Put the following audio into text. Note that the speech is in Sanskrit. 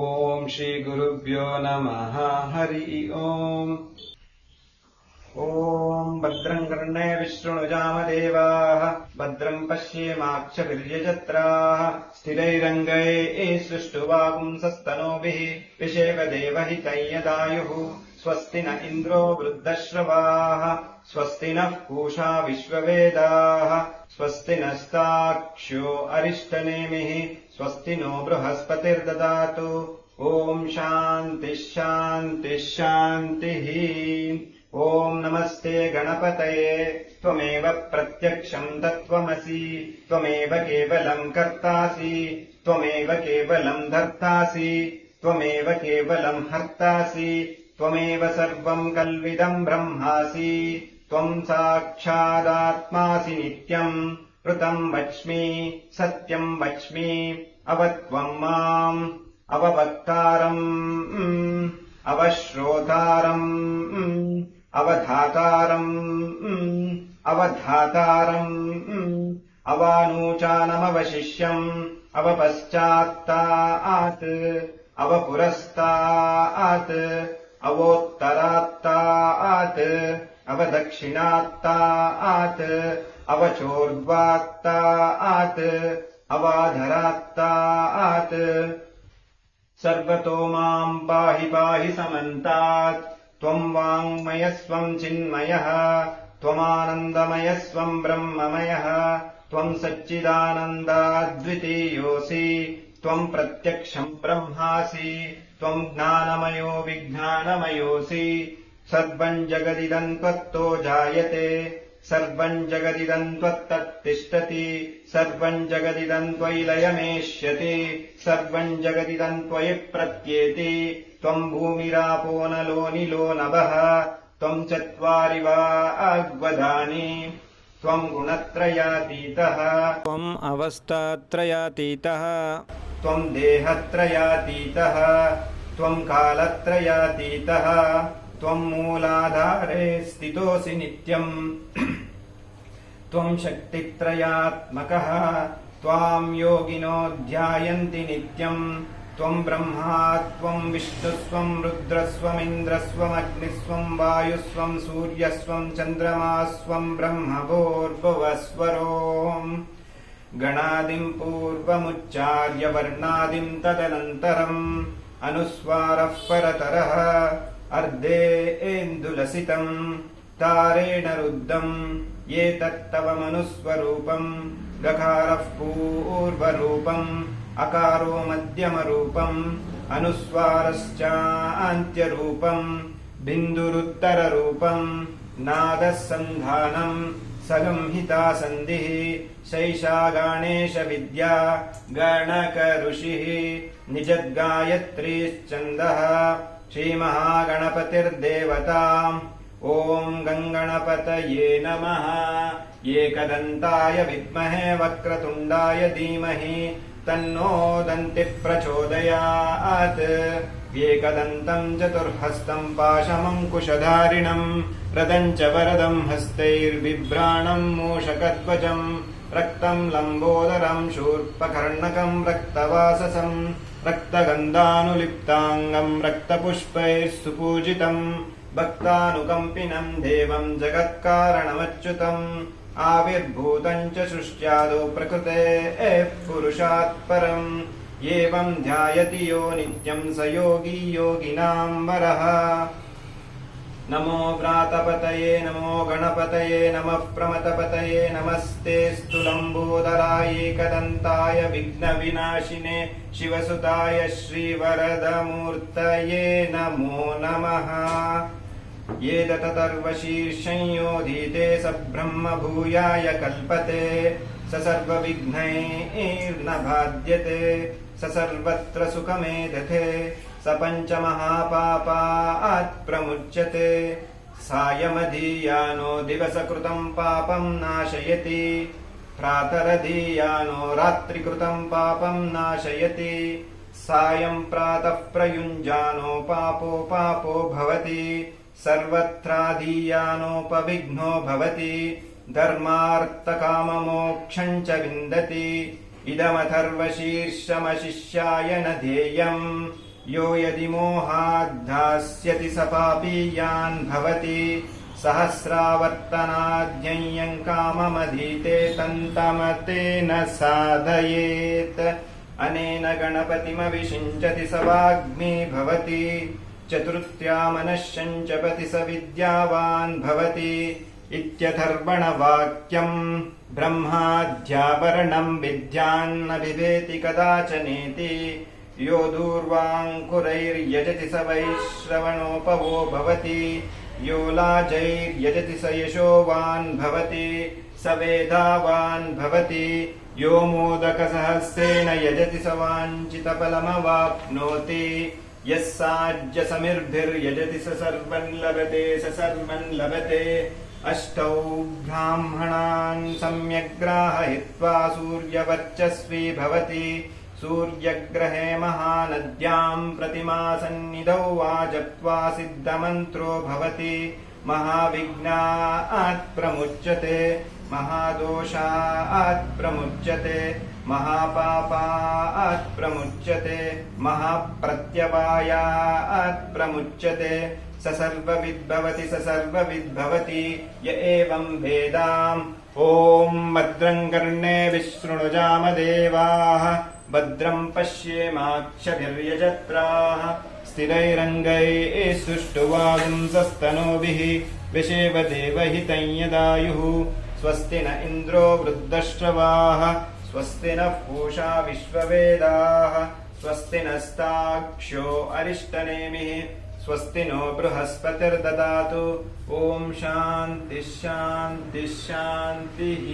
ओम श्री गुरुभ्यो नमः। हरि ओम। ओम भद्रं कर्णे विष्णुजामदेवाः भद्रं पश्येमाक्षभिर्यजत्राः स्थिरैरङ्गैः सुष्ठुवापुंसस्तनूभिः विषेकदेवहितैयदायुः स्वस्ति न इन्द्रो वृद्धश्रवाः स्वस्ति नः पूषा विश्ववेदाः स्वस्ति नस्ताक्ष्यो अरिष्टनेमिः स्वस्ति नो बृहस्पतिर्ददातु। ओम शान्तिः शान्तिः शान्तिः। ओम नमस्ते गणपतये त्वमेव प्रत्यक्षं तत्त्वमसि त्वमेव केवलं कर्तासि त्वमेव केवलं धर्तासि त्वमेव केवलं हर्तासि त्वमेव सर्वं कल्विदं ब्रह्मासि त्वं साक्षादात्मासि नित्यं ऋतं वच्मि सत्यं वच्मि अवत्वं माम् अववक्तारम् अवश्रोतारम् अवधातारम् अवधातारम् अवानूचानमवशिष्यम् अवपश्चात्तात् अवपुरस्तात् अवोत्तरात्तात् अवदक्षिणात्तात् अवचोर्ध्वात्तात् अवाधरात्तात् सर्वतो माम् पाहि पाहि समन्तात् त्वम् वाङ्मयस्त्वम् चिन्मयः त्वमानन्दमयस्त्वम् ब्रह्ममयः त्वम् सच्चिदानन्दाद्वितीयोऽसि त्वम् प्रत्यक्षम् ब्रह्मासि त्वम् ज्ञानमयो विज्ञानमयोऽसि सर्वम् जगदिदम् त्वत्तो जायते सर्वम् जगदिदम् त्वत्तत्तिष्ठति सर्वम् जगदिदम् त्वयि लयमेष्यति सर्वम् जगदिदम् त्वयि प्रत्येति त्वम् भूमिरापो नलो निलो नभः त्वम् चत्वारि वाग्वदानि त्वम् गुणत्रयातीतः त्वम् अवस्थात्रयातीतः त्वम् देहत्रयातीतः त्वम् कालत्रयातीतः त्वम् मूलाधारे स्थितोऽसि नित्यम् त्वम् शक्तित्रयात्मकः त्वाम् योगिनो ध्यायन्ति नित्यम् त्वम् ब्रह्मा त्वम् विष्णुस्त्वम् रुद्रस्त्वमिन्द्रस्त्वमग्निस्त्वम् वायुस्त्वम् सूर्यस्त्वम् चन्द्रमास्त्वम् ब्रह्मभूर्भुवस्वरोम् गणादिम् पूर्वमुच्चार्य वर्णादिम् तदनन्तरम् अनुस्वारः परतरः अर्धेन्दुलसितम् तारेण रुद्धम् ये तत्तव मनुस्वरूपम् गकारः पूर्वरूपम् अकारो मध्यमरूपम् अनुस्वारश्चान्त्यरूपम् बिन्दुरुत्तररूपम् नादः सन्धानम् सगंहिता सन्धिः शैषा गाणेश विद्या गणक ऋषिः निजद्गायत्रीश्चन्दः श्रीमहागणपतिर्देवताम् ओम् गङ्गणपतये नमः। एकदन्ताय विद्महे वक्रतुण्डाय धीमहि तन्नो दन्तिः प्रचोदयात्। एकदन्तम् चतुर्हस्तम् पाशमङ्कुशधारिणम् रदम् च वरदम् हस्तैर्बिभ्राणम् मूषकध्वजम् रक्तम् लम्बोदरम् शूर्पकर्णकम् रक्तवाससम् रक्तगन्धानुलिप्ताङ्गम् रक्तपुष्पैः सुपूजितम् भक्तानुकम्पिनम् देवम् जगत्कारणमच्युतम् आविर्भूतम् च सृष्ट्यादौ प्रकृतेः पुरुषात् परम् एवम् ध्यायति यो नित्यम् स योगी योगिनाम् वरः। नमो व्रातपतये नमो गणपतये नमः प्रमथपतये नमस्तेऽस्तु लम्बोदराय एकदन्ताय विघ्नविनाशिने शिवसुताय श्रीवरदमूर्तये नमो नमः। ये दततर्वशीर्षंयोधीते स ब्रह्मभूयाय कल्पते स सर्वविघ्नैर्न बाध्यते स सर्वत्र सुखमेधते स पञ्चमहापापात् प्रमुच्यते सायमधीयानो दिवसकृतम् पापम् नाशयति प्रातरधीयानो रात्रिकृतम् पापम् नाशयति सायम् प्रातः प्रयुञ्जानो पापो पापो भवति सर्वत्राधीयानोपविघ्नो भवति धर्मार्थकाममोक्षम् च विन्दति इदमथर्वशीर्षमशिष्याय न ध्येयम् यो यदि मोहाद्धास्यति स पापीयान् भवति सहस्रावर्तनाध्यय्यम् काममधीते तन्तमतेन साधयेत् अनेन गणपतिमविषिञ्चति स वाग्मी भवति चतुर्थ्या मनश्शञ्चपति स विद्यावान् भवति इत्यथर्वणवाक्यम् ब्रह्माध्यापरणम् विद्यान्न बिभेति कदाचनेति यो दूर्वाङ्कुरैर्यजति स वैश्रवणोपवो भवति यो लाजैर्यजति स यशोवान् भवति स वेदावान् भवति यो मोदकसहस्रेण यजति स वाञ्छितफलमवाप्नोति यः साज्यसमिर्भिर्यजति स सर्वं लभते स सर्वं लभते अष्टौ ब्राह्मणान् सम्यग्राहयित्वा सूर्यवर्चस्वी भवति सूर्यग्रहे महानद्याम् प्रतिमासन्निधौ वा जप्त्वा सिद्धमन्त्रो भवति महाविघ्नात् प्रमुच्यते महादोषात् प्रमुच्यते महापापात् प्रमुच्यते महाप्रत्यवायात् प्रमुच्यते स सर्वविद्भवति स सर्वविद्भवति य एवं वेदाम् ॐ भद्रम् कर्णेभिः शृणुजामदेवाः भद्रम् पश्येमाक्षभिर्यजत्राः स्थिरैरङ्गैः सुष्ठुवागुंसस्तनूभिः विषेव देवहितं यदायुः स्वस्ति न इन्द्रो वृद्धश्रवाः स्वस्ति नः पूषा विश्ववेदाः स्वस्ति नस्ताक्ष्यो अरिष्टनेमिः स्वस्ति नो बृहस्पतिर्ददातु ॐ शान्तिः शान्तिः शान्तिः।